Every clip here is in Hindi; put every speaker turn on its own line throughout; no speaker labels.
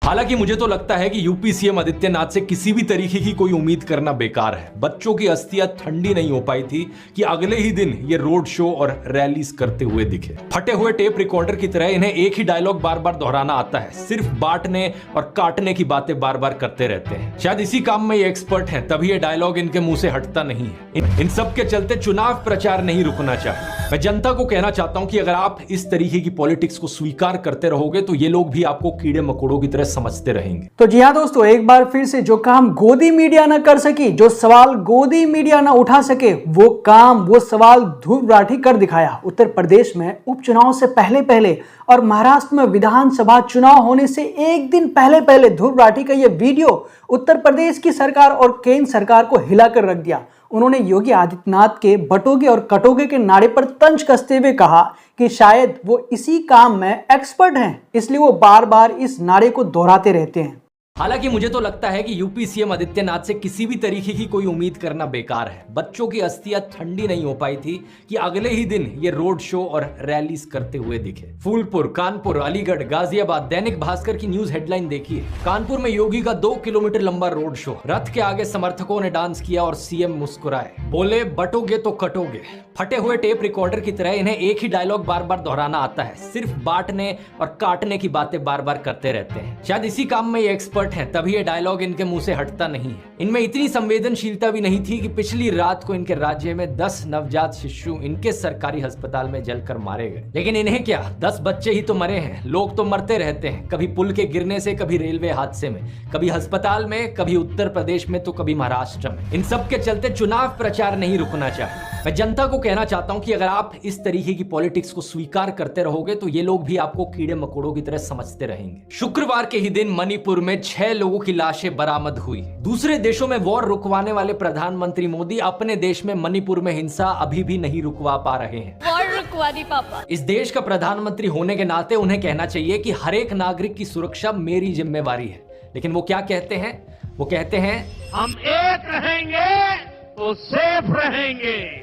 हालांकि मुझे तो लगता है कि यूपी सीएम आदित्यनाथ से किसी भी तरीके की कोई उम्मीद करना बेकार है। बच्चों की अस्थियां ठंडी नहीं हो पाई थी कि अगले ही दिन ये रोड शो और रैलीज करते हुए दिखे। फटे हुए टेप रिकॉर्डर की तरह इन्हें एक ही डायलॉग बार बार दोहराना आता है, सिर्फ बांटने और काटने की बातें बार बार करते रहते हैं। शायद इसी काम में ये एक्सपर्ट हैं, तभी ये डायलॉग इनके मुंह से हटता नहीं है। इन सब के चलते चुनाव प्रचार नहीं रुकना चाहिए। मैं जनता को कहना चाहता हूं कि अगर आप इस तरीके की पॉलिटिक्स को स्वीकार करते रहोगे तो ये लोग भी आपको कीड़े मकोड़ों की तरह समझते रहेंगे।
तो जी हाँ दोस्तों, एक बार फिर से जो काम गोदी मीडिया ना कर सकी, जो सवाल गोदी मीडिया ना उठा सके, वो सवाल ध्रुव राठी कर दिखाया। उत्तर प्रदेश में उपचुनाव से पहले और महाराष्ट्र में विधानसभा चुनाव होने से एक दिन पहले ध्रुव राठी का यह वीडियो उत्तर प्रदेश की सरकार और केंद्र सरकार को हिलाकर रख दिया। उन्होंने योगी आदित्यनाथ के बटोगे और कटोगे के नारे पर तंज कसते हुए कहा कि शायद वो इसी काम में एक्सपर्ट हैं, इसलिए वो बार बार इस नारे को दोहराते रहते हैं।
हालांकि मुझे तो लगता है कि यूपी सीएम आदित्यनाथ से किसी भी तरीके की कोई उम्मीद करना बेकार है। बच्चों की अस्थियां ठंडी नहीं हो पाई थी कि अगले ही दिन ये रोड शो और रैलीज करते हुए दिखे। फूलपुर, कानपुर, अलीगढ़, गाजियाबाद, दैनिक भास्कर की न्यूज हेडलाइन देखिए। कानपुर में योगी का 2 किलोमीटर लंबा रोड शो, रथ के आगे समर्थकों ने डांस किया और सीएम मुस्कुराए, बोले बटोगे तो कटोगे। फटे हुए टेप रिकॉर्डर की तरह इन्हें एक ही डायलॉग बार बार दोहराना आता है, सिर्फ बांटने और काटने की बातें बार बार करते रहते हैं। शायद इसी काम में ये एक्सपर्ट हैं, तभी ये डायलॉग इनके मुंह से हटता नहीं है। इनमें इतनी संवेदनशीलता भी नहीं थी कि पिछली रात को इनके राज्य में 10 नवजात शिशु इनके सरकारी अस्पताल में जलकर मारे गए। लेकिन इन्हें क्या, 10 बच्चे ही तो मरे हैं। लोग तो मरते रहते हैं, कभी पुल के गिरने से, कभी रेलवे हादसे में, कभी अस्पताल में, कभी उत्तर प्रदेश में तो कभी महाराष्ट्र में। इन सब के चलते चुनाव प्रचार नहीं रुकना चाहिए। मैं जनता को कहना चाहता हूं कि अगर आप इस तरीके की पॉलिटिक्स को स्वीकार करते रहोगे तो ये लोग भी आपको कीड़े मकोड़ों की तरह समझते रहेंगे। शुक्रवार के ही दिन मणिपुर में 6 लोगों की लाशें बरामद हुई। दूसरे देशों में वॉर रुकवाने वाले प्रधानमंत्री मोदी अपने देश में मणिपुर में हिंसा अभी भी नहीं रुकवा पा रहे हैं।
वॉर रुकवा दी पापा।
इस देश का प्रधानमंत्री होने के नाते उन्हें कहना चाहिए कि हर एक नागरिक की सुरक्षा मेरी जिम्मेवारी है। लेकिन वो क्या कहते हैं? वो कहते हैं
हम एक रहेंगे तो सेफ रहेंगे।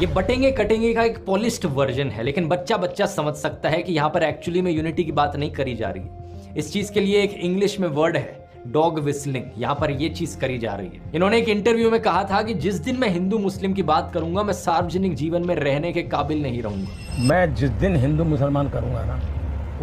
ये बटेंगे कटेंगे का एक पॉलिश्ड वर्जन है, लेकिन बच्चा समझ सकता है कि यहाँ पर एक्चुअली में यूनिटी की बात नहीं करी जा रही है। इस चीज के लिए एक इंग्लिश में वर्ड है, डॉग विस्लिंग। यहाँ पर ये चीज करी जा रही है। इन्होंने एक इंटरव्यू में कहा था कि जिस दिन मैं हिंदू मुस्लिम की बात करूंगा, मैं सार्वजनिक जीवन में रहने के काबिल नहीं रहूंगा।
मैं जिस दिन हिंदू मुसलमान करूंगा ना,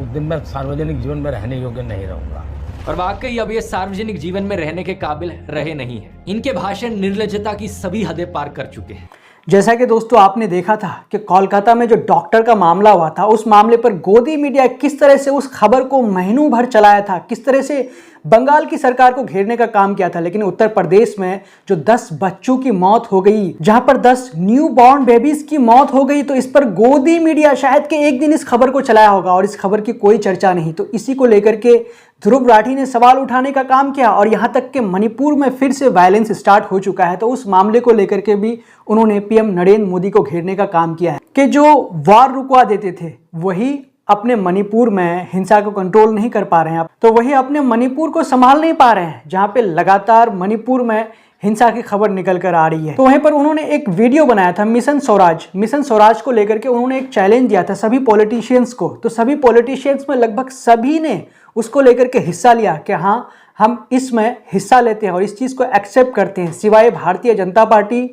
उस दिन मैं सार्वजनिक जीवन में रहने योग्य नहीं रहूंगा।
और वाकई अब ये सार्वजनिक जीवन में रहने के काबिल रहे नहीं है। इनके भाषण निर्लज्जता की सभी हदें पार कर चुके हैं।
जैसा कि दोस्तों आपने देखा था कि कोलकाता में जो डॉक्टर का मामला हुआ था, उस मामले पर गोदी मीडिया किस तरह से उस खबर को महीनों भर चलाया था, किस तरह से बंगाल की सरकार को घेरने का काम किया था। लेकिन उत्तर प्रदेश में जो 10 बच्चों की मौत हो गई, जहां पर 10 न्यू बॉर्न बेबीज की मौत हो गई, तो इस पर गोदी मीडिया शायद के एक दिन इस खबर को चलाया होगा और इस खबर की कोई चर्चा नहीं। तो इसी को लेकर के ध्रुव राठी ने सवाल उठाने का काम किया और यहां तक कि मणिपुर में फिर से वायलेंस स्टार्ट हो चुका है। तो उस मामले को लेकर के भी उन्होंने पीएम नरेंद्र मोदी को घेरने का काम किया है कि जो वार रुकवा देते थे वही अपने मणिपुर में हिंसा को कंट्रोल नहीं कर पा रहे हैं। तो वही अपने मणिपुर को संभाल नहीं पा रहे हैं, जहां पे लगातार मणिपुर में हिंसा की खबर निकल कर आ रही है। तो वहीं पर उन्होंने एक वीडियो बनाया था मिशन स्वराज को लेकर के उन्होंने एक चैलेंज दिया था सभी पॉलिटिशियंस को। तो सभी पॉलिटिशियंस में लगभग सभी ने उसको लेकर के हिस्सा लिया कि हाँ, हम इसमें हिस्सा लेते हैं और इस चीज़ को एक्सेप्ट करते हैं, सिवाय भारतीय जनता पार्टी,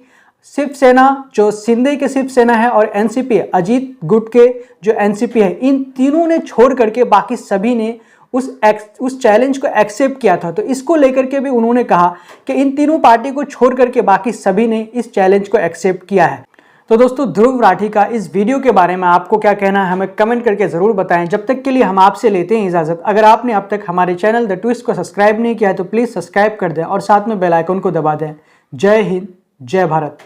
शिवसेना जो शिंदे के शिवसेना है, और एनसीपी अजीत गुट के जो एनसीपी है। इन तीनों ने छोड़ करके बाकी सभी ने उस चैलेंज को एक्सेप्ट किया था। तो इसको लेकर के भी उन्होंने कहा कि इन तीनों पार्टी को छोड़ करके बाकी सभी ने इस चैलेंज को एक्सेप्ट किया है। तो दोस्तों, ध्रुव राठी का इस वीडियो के बारे में आपको क्या कहना है, हमें कमेंट करके ज़रूर बताएं। जब तक के लिए हम आपसे लेते हैं इजाज़त। अगर आपने अब तक हमारे चैनल द ट्विस्ट को सब्सक्राइब नहीं किया है तो प्लीज़ सब्सक्राइब कर दें और साथ में बेल आइकन को दबा दें। जय हिंद, जय भारत।